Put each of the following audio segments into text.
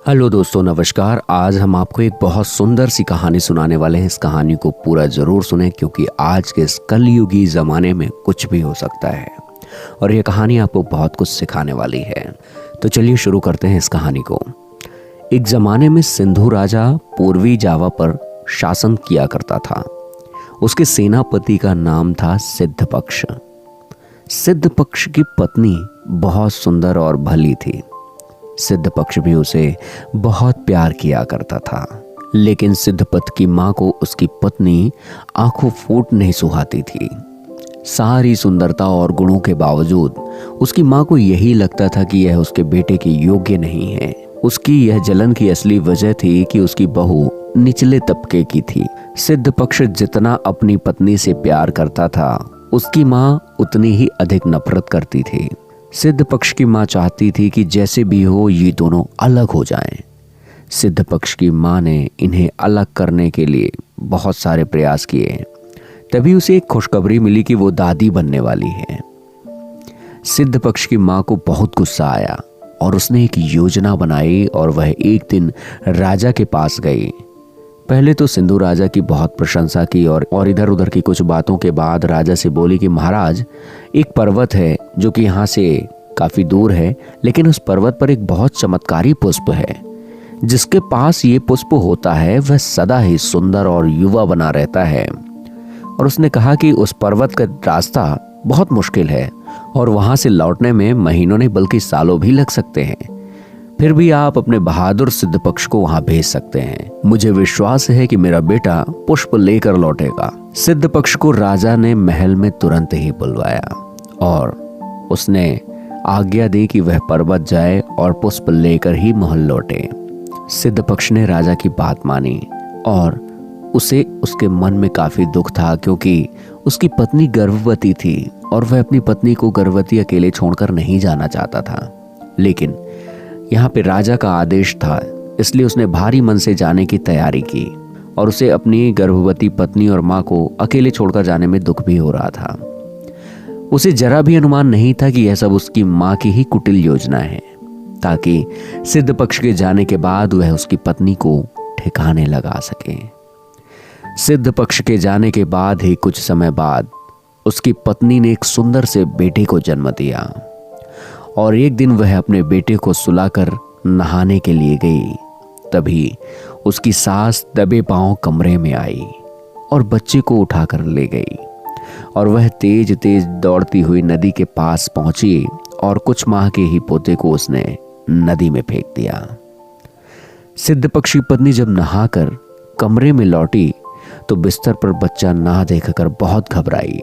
Hello दोस्तों, नमस्कार। आज हम आपको एक बहुत सुंदर सी कहानी सुनाने वाले हैं। इस कहानी को पूरा जरूर सुनें क्योंकि आज के इस कलयुगी ज़माने में कुछ भी हो सकता है और ये कहानी आपको बहुत कुछ सिखाने वाली है। तो चलिए शुरू करते हैं इस कहानी को। एक ज़माने में सिंधु राजा पूर्वी जावा पर शासन किया करता था। उसके सेनापति का नाम था सिद्धपक्ष। सिद्धपक्ष की पत्नी बहुत सुंदर और भली थी। सिद्धपक्ष भी उसे बहुत प्यार किया करता था, लेकिन सिद्धपत की माँ को उसकी पत्नी आंखों फूट नहीं सुहाती थी। सारी सुंदरता और गुणों के बावजूद उसकी माँ को यही लगता था कि यह उसके बेटे के योग्य नहीं है। उसकी यह जलन की असली वजह थी कि उसकी बहू निचले तबके की थी। सिद्धपक्ष जितना अपनी पत्नी से प्यार करता था, उसकी माँ उतनी ही अधिक नफरत करती थी। सिद्धपक्ष की माँ चाहती थी कि जैसे भी हो ये दोनों अलग हो जाएं। सिद्धपक्ष की माँ ने इन्हें अलग करने के लिए बहुत सारे प्रयास किए। तभी उसे एक खुशखबरी मिली कि वो दादी बनने वाली है। सिद्धपक्ष की माँ को बहुत गुस्सा आया और उसने एक योजना बनाई और वह एक दिन राजा के पास गई। पहले तो सिंधु राजा की बहुत प्रशंसा की और इधर उधर की कुछ बातों के बाद राजा से बोली कि महाराज, एक पर्वत है जो कि यहाँ से काफी दूर है, लेकिन उस पर्वत पर एक बहुत चमत्कारी पुष्प है। जिसके पास ये पुष्प होता है वह सदा ही सुंदर और युवा बना रहता है। और उसने कहा कि उस पर्वत का रास्ता बहुत मुश्किल है और वहां से लौटने में महीनों नहीं बल्कि सालों भी लग सकते हैं। फिर भी आप अपने बहादुर सिद्धपक्ष को वहां भेज सकते हैं। मुझे विश्वास है कि मेरा बेटा पुष्प लेकर लौटेगा। सिद्धपक्ष को राजा ने महल में तुरंत ही बुलवाया और उसने आज्ञा दी कि वह पर्वत जाए और पुष्प लेकर ही महल लौटे। सिद्धपक्ष ने राजा की बात मानी और उसके मन में काफी दुख था क्योंकि उसकी पत्नी गर्भवती थी और वह अपनी पत्नी को गर्भवती अकेले छोड़कर नहीं जाना चाहता था। लेकिन यहाँ पे राजा का आदेश था, इसलिए उसने भारी मन से जाने की तैयारी की और उसे अपनी गर्भवती पत्नी और माँ को अकेले छोड़कर जाने में दुख भी हो रहा था। उसे जरा भी अनुमान नहीं था कि यह सब उसकी माँ की ही कुटिल योजना है ताकि सिद्धपक्ष के जाने के बाद वह उसकी पत्नी को ठिकाने लगा सके। सिद्धपक्ष के जाने के बाद ही कुछ समय बाद उसकी पत्नी ने एक सुंदर से बेटे को जन्म दिया और एक दिन वह अपने बेटे को सुलाकर नहाने के लिए गई। तभी उसकी सास दबे पांव कमरे में आई और बच्चे को उठाकर ले गई और वह तेज तेज दौड़ती हुई नदी के पास पहुंची और कुछ माह के ही पोते को उसने नदी में फेंक दिया। सिद्धपक्ष की पत्नी जब नहाकर कमरे में लौटी तो बिस्तर पर बच्चा ना देखकर बहुत घबराई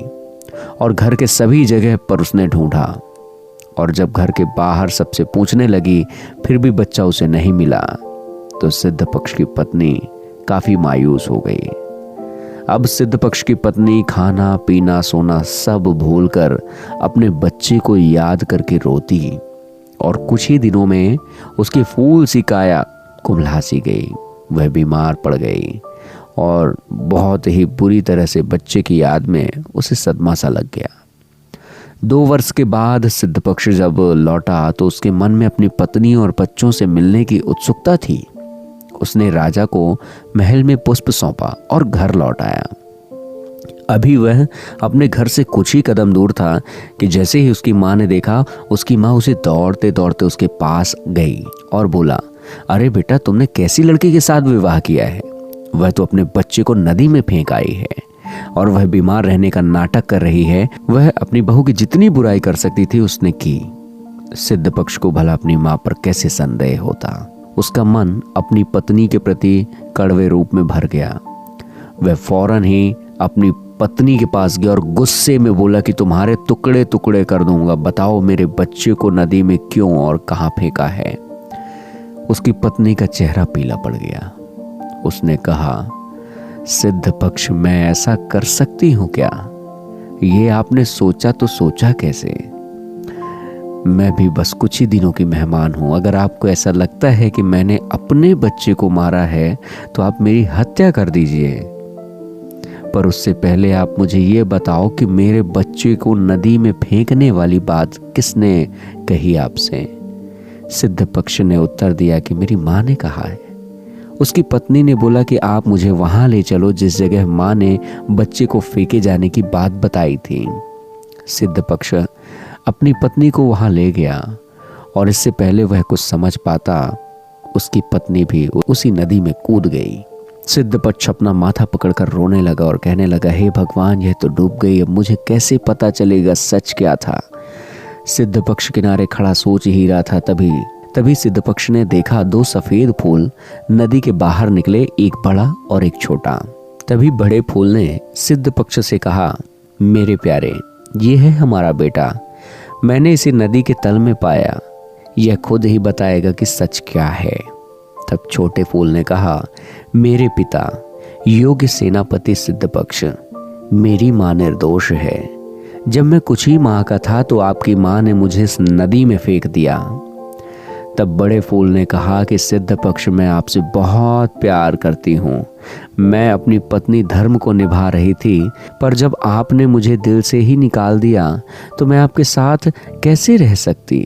और घर के सभी जगह पर उसने ढूंढा और जब घर के बाहर सबसे पूछने लगी फिर भी बच्चा उसे नहीं मिला तो सिद्धपक्ष की पत्नी काफी मायूस हो गई। अब सिद्धपक्ष की पत्नी खाना पीना सोना सब भूलकर अपने बच्चे को याद करके रोती और कुछ ही दिनों में उसकी फूल सी काया कुम्हला सी गई। वह बीमार पड़ गई और बहुत ही बुरी तरह से बच्चे की याद में उसे सदमा सा लग गया। 2 वर्ष के बाद सिद्धपक्ष जब लौटा तो उसके मन में अपनी पत्नी और बच्चों से मिलने की उत्सुकता थी। उसने राजा को महल में पुष्प सौंपा और घर लौट आया। अभी वह अपने घर से कुछ ही कदम दूर था कि जैसे ही उसकी माँ ने देखा, उसकी माँ उसे दौड़ते दौड़ते उसके पास गई और बोला, अरे बेटा, तुमने कैसी लड़की के साथ विवाह किया है? वह तो अपने बच्चे को नदी में फेंक आई है और वह बीमार रहने का नाटक कर रही है। वह अपनी बहू की जितनी बुराई कर सकती थी उसने की। सिद्धपक्ष को भला अपनी माँ पर कैसे संदेह होता। उसका मन अपनी पत्नी के प्रति कड़वे रूप में भर गया। वह फौरन ही अपनी पत्नी के पास गया और गुस्से में बोला कि तुम्हारे टुकड़े टुकड़े कर दूंगा। बताओ मेरे बच्चे को नदी में क्यों और कहाँ फेंका है? उसकी पत्नी का चेहरा पीला पड़ गया। उसने कहा, सिद्धपक्ष, मैं ऐसा कर सकती हूं क्या? ये आपने सोचा तो सोचा कैसे? मैं भी बस कुछ ही दिनों की मेहमान हूं। अगर आपको ऐसा लगता है कि मैंने अपने बच्चे को मारा है तो आप मेरी हत्या कर दीजिए, पर उससे पहले आप मुझे ये बताओ कि मेरे बच्चे को नदी में फेंकने वाली बात किसने कही आपसे? सिद्ध पक्ष ने उत्तर दिया कि मेरी माँ ने कहा है। उसकी पत्नी ने बोला कि आप मुझे वहां ले चलो जिस जगह माँ ने बच्चे को फेंके जाने की बात बताई थी। सिद्ध पक्ष अपनी पत्नी को वहां ले गया और इससे पहले वह कुछ समझ पाता, उसकी पत्नी भी उसी नदी में कूद गई। सिद्ध पक्ष अपना माथा पकड़कर रोने लगा और कहने लगा, हे भगवान, यह तो डूब गई, अब मुझे कैसे पता चलेगा सच क्या था। सिद्ध पक्ष किनारे खड़ा सोच ही रहा था, तभी सिद्ध पक्ष ने देखा 2 सफेद फूल नदी के बाहर निकले, एक बड़ा और एक छोटा। तभी बड़े फूल ने सिद्ध पक्ष से कहा, मेरे प्यारे, ये है हमारा बेटा, मैंने इसे नदी के तल में पाया, यह खुद ही बताएगा कि सच क्या है। तब छोटे फूल ने कहा, मेरे पिता योग्य सेनापति सिद्ध पक्ष, मेरी माँ निर्दोष है। जब मैं कुछ ही माह का था तो आपकी माँ ने मुझे इस नदी में फेंक दिया। तब बड़े फूल ने कहा कि सिद्ध पक्ष, मैं आपसे बहुत प्यार करती हूँ, मैं अपनी पत्नी धर्म को निभा रही थी, पर जब आपने मुझे दिल से ही निकाल दिया तो मैं आपके साथ कैसे रह सकती।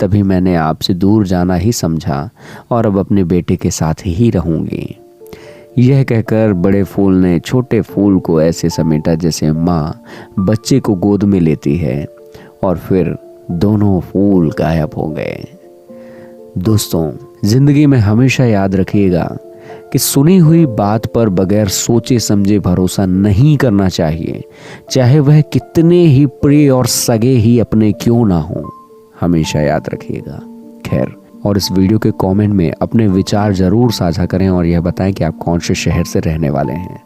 तभी मैंने आपसे दूर जाना ही समझा और अब अपने बेटे के साथ ही रहूंगी। यह कहकर बड़े फूल ने छोटे फूल को ऐसे समेटा जैसे माँ बच्चे को गोद में लेती है और फिर दोनों फूल गायब हो गए। दोस्तों, जिंदगी में हमेशा याद रखिएगा कि सुनी हुई बात पर बगैर सोचे समझे भरोसा नहीं करना चाहिए, चाहे वह कितने ही प्रिय और सगे ही अपने क्यों ना हो। हमेशा याद रखिएगा। खैर, और इस वीडियो के कमेंट में अपने विचार जरूर साझा करें और यह बताएं कि आप कौन से शहर से रहने वाले हैं।